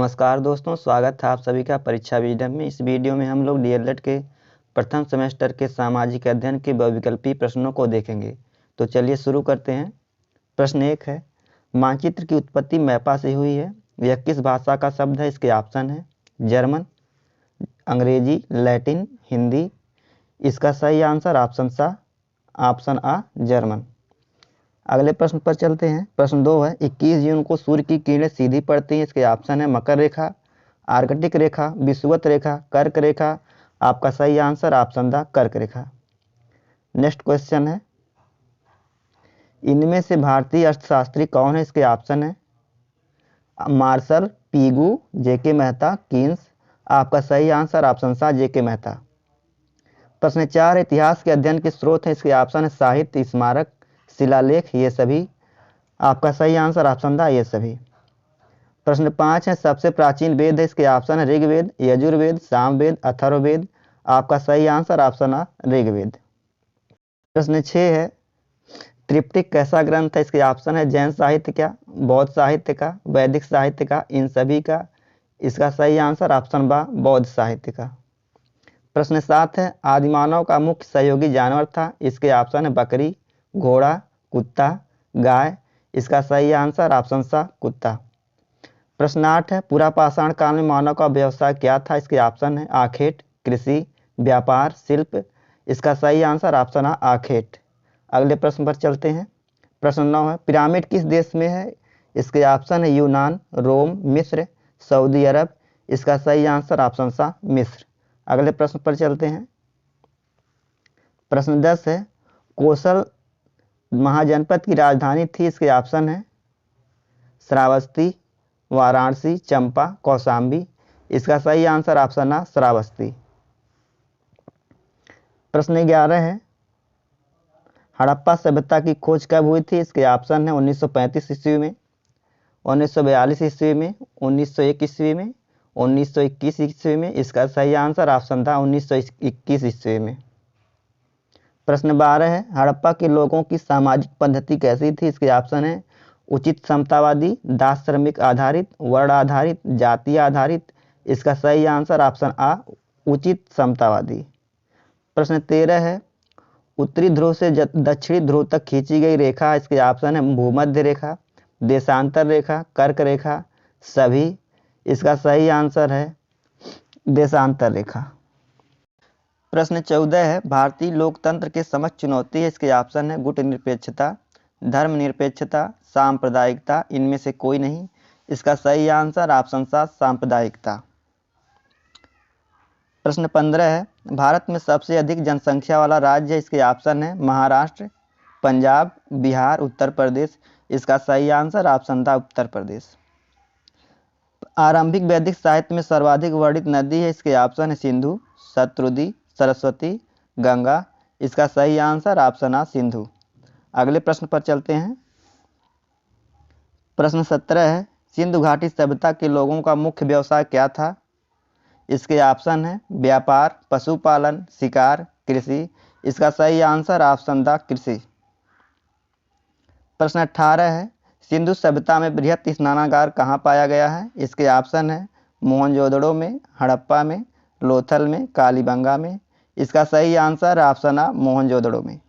नमस्कार दोस्तों, स्वागत है आप सभी का परीक्षा विजडम में। इस वीडियो में हम लोग डीएलएड के प्रथम सेमेस्टर के सामाजिक अध्ययन के बहुविकल्पी प्रश्नों को देखेंगे। तो चलिए शुरू करते हैं। प्रश्न 1 है, मानचित्र की उत्पत्ति मैपा से हुई है। यह किस भाषा का शब्द है? इसके ऑप्शन है जर्मन, अंग्रेजी, लैटिन, हिंदी। इसका सही आंसर ऑप्शन आ जर्मन। अगले प्रश्न पर चलते हैं। प्रश्न 2 है, 21 जून को सूर्य की किरणें सीधी पड़ती हैं। इसके ऑप्शन है मकर रेखा, आर्कटिक रेखा, विषुवत रेखा, कर्क रेखा। आपका सही आंसर ऑप्शन द कर्क रेखा। नेक्स्ट क्वेश्चन है, इनमें से भारतीय अर्थशास्त्री कौन है? इसके ऑप्शन है मार्शल, पीगू, जेके मेहता, कीन्स। आपका सही आंसर ऑप्शन सा जेके मेहता। प्रश्न 4, इतिहास के अध्ययन के स्रोत है। इसके ऑप्शन है साहित्य, स्मारक, शिलालेख, ये सभी। आपका सही आंसर ऑप्शन द ये सभी। प्रश्न 5 है, सबसे प्राचीन वेद है। इसके ऑप्शन है ऋग्वेद, यजुर्वेद, सामवेद, अथर्ववेद। आपका सही आंसर ऑप्शन आ ऋग्वेद। प्रश्न 6 है, त्रिपिटक कैसा ग्रंथ है? इसके ऑप्शन है जैन साहित्य का, बौद्ध साहित्य का, वैदिक साहित्य का, इन सभी का। इसका सही आंसर ऑप्शन बा बौद्ध साहित्य का। प्रश्न 7 है, आदिमानव का मुख्य सहयोगी जानवर था। इसके ऑप्शन है बकरी, घोड़ा, कुत्ता, गाय। इसका सही आंसर ऑप्शन सा कुत्ता। प्रश्न 8 है, पूरा पाषाण काल में मानव का व्यवसाय क्या था? इसके ऑप्शन है आखेट, कृषि, व्यापार, शिल्प। इसका सही आंसर ऑप्शन आ आखेट। अगले प्रश्न पर चलते हैं। प्रश्न 9 है, पिरामिड किस देश में है? इसके ऑप्शन है यूनान, रोम, मिस्र, सऊदी अरब। इसका सही आंसर ऑप्शन सा मिस्र। अगले प्रश्न पर चलते हैं। प्रश्न 10 है, कौशल महाजनपद की राजधानी थी। इसके ऑप्शन है श्रावस्ती, वाराणसी, चंपा, कौशाम्बी। इसका सही आंसर ऑप्शन आ श्रावस्ती। प्रश्न 11 है, हड़प्पा सभ्यता की खोज कब हुई थी? इसके ऑप्शन है 1935 ईस्वी में, 1942 ईस्वी में, 1901 ईस्वी में, 1921 ईस्वी में। इसका सही आंसर ऑप्शन था 1921 ईस्वी में। प्रश्न 12 है, हड़प्पा के लोगों की सामाजिक पद्धति कैसी थी? इसके ऑप्शन है उचित समतावादी, दास श्रमिक आधारित, वर्ण आधारित, जातीय आधारित। इसका सही आंसर ऑप्शन आ उचित समतावादी। प्रश्न 13 है, उत्तरी ध्रुव से दक्षिणी ध्रुव तक खींची गई रेखा। इसके ऑप्शन है भूमध्य रेखा, देशांतर रेखा, कर्क रेखा, सभी। इसका सही आंसर है देशांतर रेखा। प्रश्न 14 है, भारतीय लोकतंत्र के समक्ष चुनौती है। इसके ऑप्शन है गुटनिरपेक्षता, धर्मनिरपेक्षता, सांप्रदायिकता। इनमें से कोई नहीं। इसका सही आंसर ऑप्शन सा सांप्रदायिकता। प्रश्न 15 है, भारत में सबसे अधिक जनसंख्या वाला राज्य है। इसके ऑप्शन है महाराष्ट्र, पंजाब, बिहार, उत्तर प्रदेश। इसका सही आंसर ऑप्शन था उत्तर प्रदेश। आरंभिक वैदिक साहित्य में सर्वाधिक वर्णित नदी है। इसके ऑप्शन है सिंधु, शतरुदी, सरस्वती, गंगा। इसका सही आंसर ऑप्शन आ सिंधु। अगले प्रश्न पर चलते हैं। प्रश्न 17 है, सिंधु घाटी सभ्यता के लोगों का मुख्य व्यवसाय क्या था? इसके ऑप्शन है व्यापार, पशुपालन, शिकार, कृषि। इसका सही आंसर ऑप्शन द कृषि। प्रश्न 18 है, सिंधु सभ्यता में बृहत स्नानागार कहाँ पाया गया है? इसके ऑप्शन है मोहनजोदड़ो में, हड़प्पा में, लोथल में, कालीबंगा में। इसका सही आंसर ऑप्शन आ मोहनजोदड़ो में।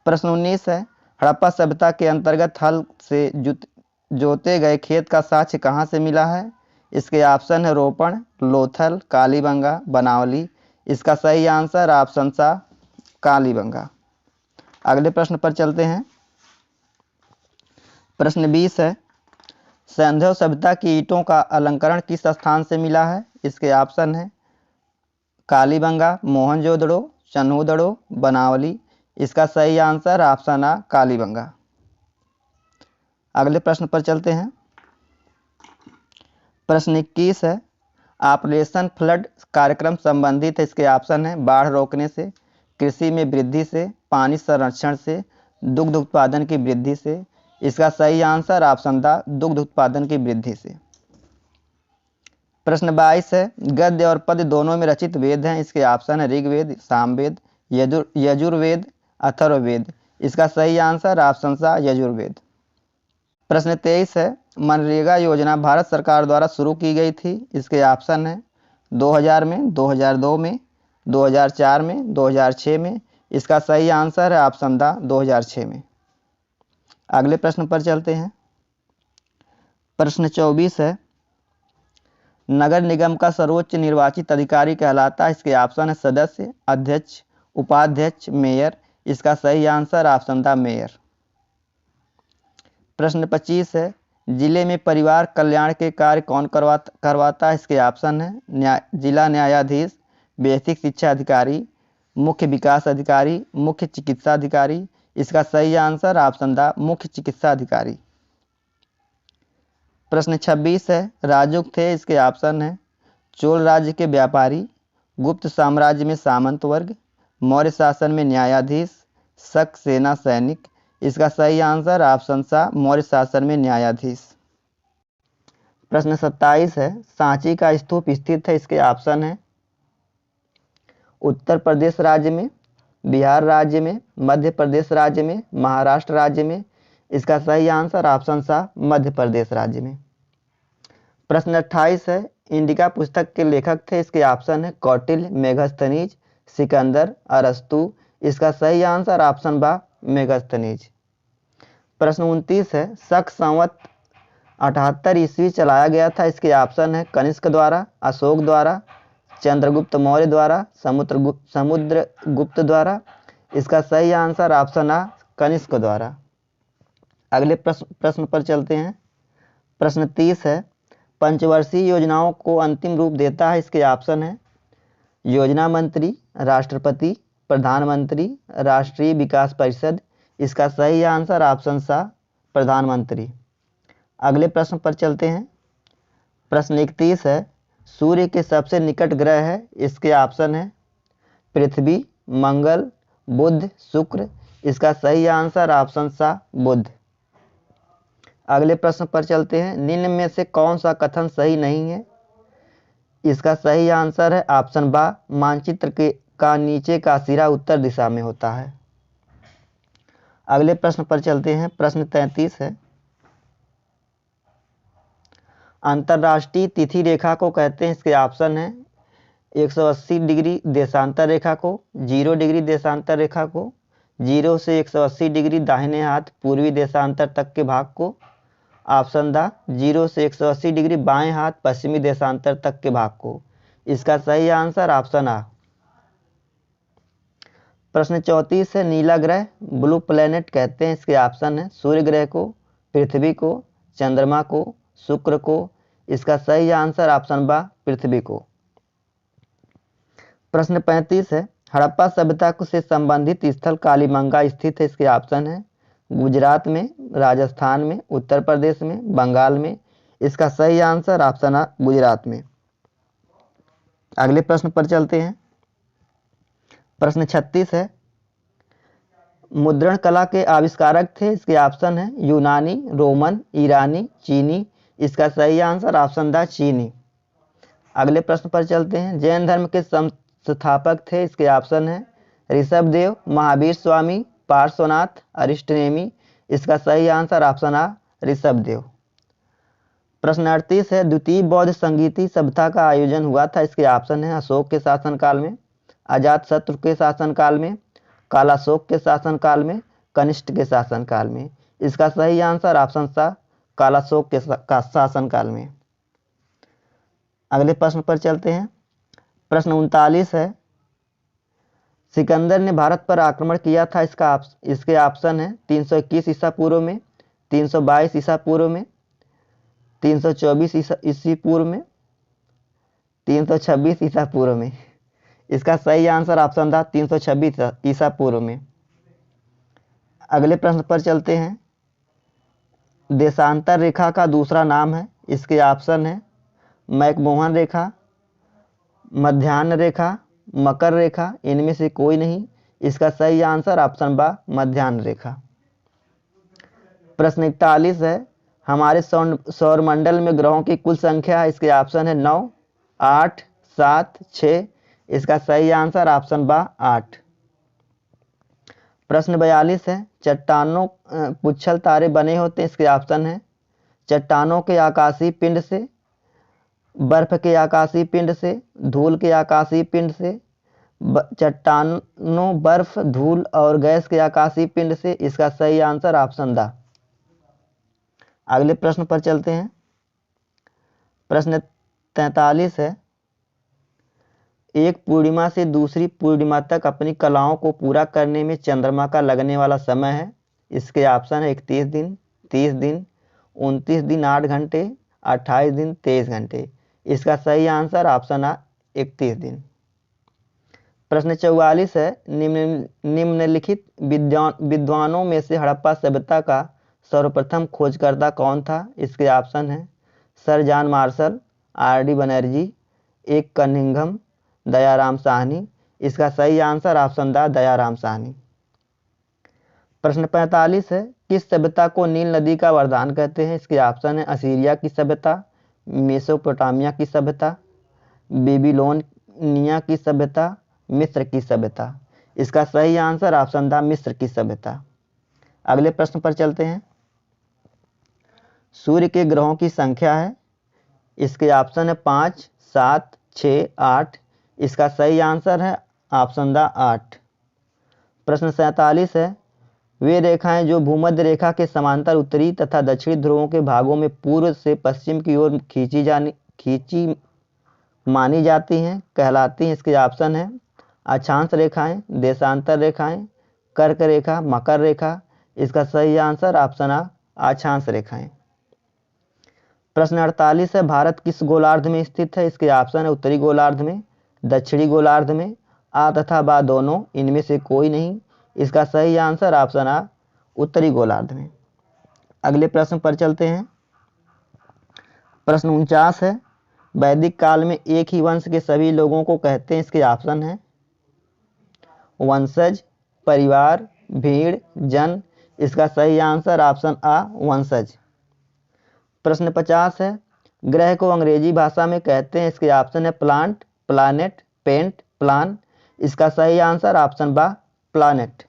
प्रश्न 19 है, हड़प्पा सभ्यता के अंतर्गत हल से जोते गए खेत का साक्ष्य कहाँ से मिला है? इसके ऑप्शन है रोपण, लोथल, कालीबंगा, बनावली। इसका सही आंसर ऑप्शन सा कालीबंगा। अगले प्रश्न पर चलते हैं। प्रश्न 20 है, सैंधव सभ्यता की ईंटों का अलंकरण किस स्थान से मिला है? इसके ऑप्शन है कालीबंगा, मोहनजोदड़ो, चन्हूदड़ो, बनावली। इसका सही आंसर ऑप्शन आ कालीबंगा। अगले प्रश्न पर चलते हैं। प्रश्न 21 है, ऑपरेशन फ्लड कार्यक्रम संबंधित है। इसके ऑप्शन है बाढ़ रोकने से, कृषि में वृद्धि से, पानी संरक्षण से, दुग्ध उत्पादन की वृद्धि से। इसका सही आंसर ऑप्शन द दुग्ध उत्पादन की वृद्धि से। प्रश्न 22 है, गद्य और पद्य दोनों में रचित वेद हैं। इसके ऑप्शन है ऋग्वेद, सामवेद, यजुर्वेद, अथर्ववेद। इसका सही आंसर ऑप्शन सा यजुर्वेद। प्रश्न 23 है, मनरेगा योजना भारत सरकार द्वारा शुरू की गई थी। इसके ऑप्शन है 2000 में, 2002 में, 2004 में, 2006 में। इसका सही आंसर है ऑप्शन द 2006 में। अगले प्रश्न पर चलते हैं। प्रश्न 24 है, नगर निगम का सर्वोच्च निर्वाचित अधिकारी कहलाता है। इसके ऑप्शन है सदस्य, अध्यक्ष, उपाध्यक्ष, मेयर। इसका सही आंसर ऑप्शन द मेयर। प्रश्न 25 है, जिले में परिवार कल्याण के कार्य कौन करवाता है। इसके ऑप्शन है जिला न्यायाधीश, बेसिक शिक्षा अधिकारी, मुख्य विकास अधिकारी, मुख्य चिकित्सा अधिकारी। इसका सही आंसर ऑप्शन द मुख्य चिकित्सा अधिकारी। प्रश्न 26 है, राजुक थे। इसके ऑप्शन है चोल राज्य के व्यापारी, गुप्त साम्राज्य में सामंत वर्ग, मौर्य शासन में न्यायाधीश, शक सेना सैनिक। इसका सही आंसर ऑप्शन सा मौर्य शासन में न्यायाधीश। प्रश्न 27 है, सांची का स्तूप स्थित है। इसके ऑप्शन है उत्तर प्रदेश राज्य में, बिहार राज्य में, मध्य प्रदेश राज्य में, महाराष्ट्र राज्य में। इसका सही आंसर ऑप्शन सा मध्य प्रदेश राज्य में। प्रश्न 28 है, इंडिका पुस्तक के लेखक थे। इसके ऑप्शन है कौटिल्य, मेगस्थनीज, सिकंदर, अरस्तु। इसका सही आंसर ऑप्शन बा मेगस्थनीज। प्रश्न 29 है, शक संवत 78 ईस्वी चलाया गया था। इसके ऑप्शन है कनिष्क द्वारा, अशोक द्वारा, चंद्रगुप्त मौर्य द्वारा, समुद्रगुप्त द्वारा। इसका सही आंसर ऑप्शन आ कनिष्क द्वारा। अगले प्रश्न पर चलते हैं। प्रश्न 30 है, पंचवर्षीय योजनाओं को अंतिम रूप देता है। इसके ऑप्शन है योजना मंत्री, राष्ट्रपति, प्रधानमंत्री, राष्ट्रीय विकास परिषद। इसका सही आंसर ऑप्शन सा प्रधानमंत्री। अगले प्रश्न पर चलते हैं। प्रश्न 31 है, सूर्य के सबसे निकट ग्रह है। इसके ऑप्शन है पृथ्वी, मंगल, बुध, शुक्र। इसका सही आंसर ऑप्शन सा बुध। अगले प्रश्न पर चलते हैं। निम्न में से कौन सा कथन सही नहीं है। इसका सही आंसर है ऑप्शन बा मानचित्र का नीचे का सिरा उत्तर दिशा में होता है। अगले प्रश्न पर चलते हैं। प्रश्न 33 है, अंतरराष्ट्रीय तिथि रेखा को कहते हैं। इसके ऑप्शन है 180 डिग्री देशांतर रेखा को, 0 डिग्री देशांतर रेखा को, 0 से 180 डिग्री दाहिने हाथ पूर्वी देशांतर तक के भाग को। ऑप्शन द 0 से 180 डिग्री बाएं हाथ पश्चिमी देशांतर तक के भाग को। इसका सही आंसर ऑप्शन आ। प्रश्न 34 है, नीला ग्रह ब्लू प्लेनेट कहते हैं। इसके ऑप्शन है सूर्य ग्रह को, पृथ्वी को, चंद्रमा को, शुक्र को। इसका सही आंसर ऑप्शन बा पृथ्वी को। प्रश्न 35 है, हड़प्पा सभ्यता से संबंधित स्थल कालीबंगा स्थित है। इसके ऑप्शन है गुजरात में, राजस्थान में, उत्तर प्रदेश में, बंगाल में। इसका सही आंसर ऑप्शन आ गुजरात में। अगले प्रश्न पर चलते हैं। प्रश्न 36 है, मुद्रण कला के आविष्कारक थे। इसके ऑप्शन है यूनानी, रोमन, ईरानी, चीनी। इसका सही आंसर ऑप्शन द चीनी। अगले प्रश्न पर चलते हैं। जैन धर्म के संस्थापक थे। इसके ऑप्शन है ऋषभदेव, महावीर स्वामी, पार्श्वनाथ, अरिष्टनेमी। इसका सही आंसर ऑप्शन आ ऋषभदेव। प्रश्न 38 है, द्वितीय बौद्ध संगीति सभ्यता का आयोजन हुआ था। इसके ऑप्शन है अशोक के शासनकाल में, अजातशत्रु के शासनकाल में, कालाशोक के शासनकाल में, कनिष्क के शासनकाल में। इसका सही आंसर ऑप्शन सा कालाशोक के शासनकाल में। अगले प्रश्न पर चलते हैं। प्रश्न 39 है, सिकंदर ने भारत पर आक्रमण किया था। इसके ऑप्शन है 321 ईसा पूर्व में, 322 ईसा पूर्व में, 324 ईसा पूर्व में, 326 ईसा पूर्व में। इसका सही आंसर ऑप्शन था 326 ईसा पूर्व में। अगले प्रश्न पर चलते हैं। देशांतर रेखा का दूसरा नाम है। इसके ऑप्शन है मैकमोहन रेखा, मध्याह्न रेखा, मकर रेखा। इनमें से कोई नहीं। इसका सही आंसर ऑप्शन बा मध्याह्न रेखा। प्रश्न 41 है, हमारे सौरमंडल में ग्रहों की कुल संख्या है। इसके ऑप्शन है 9, 8, 7, 6। इसका सही आंसर ऑप्शन बा 8। प्रश्न 42 है, चट्टानों पुच्छल तारे बने होते हैं, इसके ऑप्शन है चट्टानों के आकाशीय पिंड से, बर्फ के आकाशीय पिंड से, धूल के आकाशीय पिंड से, चट्टानों, बर्फ, धूल और गैस के आकाशीय पिंड से। इसका सही आंसर ऑप्शन द। अगले प्रश्न पर चलते हैं। प्रश्न 43 है, एक पूर्णिमा से दूसरी पूर्णिमा तक अपनी कलाओं को पूरा करने में चंद्रमा का लगने वाला समय है। इसके ऑप्शन है 31 दिन, 30 दिन, 29 दिन 8 घंटे, 28 दिन 23 घंटे। इसका सही आंसर ऑप्शन आ 31 दिन। प्रश्न 44 है, निम्नलिखित विद्वानों में से हड़प्पा सभ्यता का सर्वप्रथम खोजकर्ता कौन था। इसके ऑप्शन है sir John Marshall, R D Banerjee, एक कनिंघम, दयाराम साहनी। इसका सही answer option the Dayaram Sahni. प्रश्न 45 है, किस सभ्यता को नील नदी का वरदान कहते हैं। इसके ऑप्शन है असीरिया की सभ्यता, मेसोपोटामिया की सभ्यता, बेबीलोनिया की सभ्यता, मिस्र की सभ्यता। इसका सही आंसर ऑप्शन द मिस्र की सभ्यता। अगले प्रश्न पर चलते हैं। सूर्य के ग्रहों की संख्या है। इसके ऑप्शन है 5, 7, 6, 8। इसका सही आंसर है ऑप्शन द 8। प्रश्न 47 है, वे रेखाएं जो भूमध्य रेखा के समांतर उत्तरी तथा दक्षिणी ध्रुवों के भागों में पूर्व से पश्चिम की ओर खींची मानी जाती हैं कहलाती हैं। इसके ऑप्शन है अक्षांश रेखाएं, देशांतर रेखाएं, कर्क रेखा, मकर रेखा। इसका सही आंसर ऑप्शन आ अक्षांश रेखाएं। प्रश्न 48 है, भारत किस गोलार्ध में स्थित है। इसके ऑप्शन है उत्तरी गोलार्ध में, दक्षिणी गोलार्ध में, आ तथा बा दोनों, इनमें से कोई नहीं। इसका सही आंसर ऑप्शन आ उत्तरी गोलार्ध में। अगले प्रश्न पर चलते हैं। प्रश्न 49 है, वैदिक काल में एक ही वंश के सभी लोगों को कहते हैं। इसके ऑप्शन है वंशज, परिवार, भीड़, जन। इसका सही आंसर ऑप्शन आ वंशज। प्रश्न 50 है, ग्रह को अंग्रेजी भाषा में कहते हैं। इसके ऑप्शन है प्लांट, प्लानेट, पेंट, प्लान। इसका सही आंसर ऑप्शन बा प्लानेट।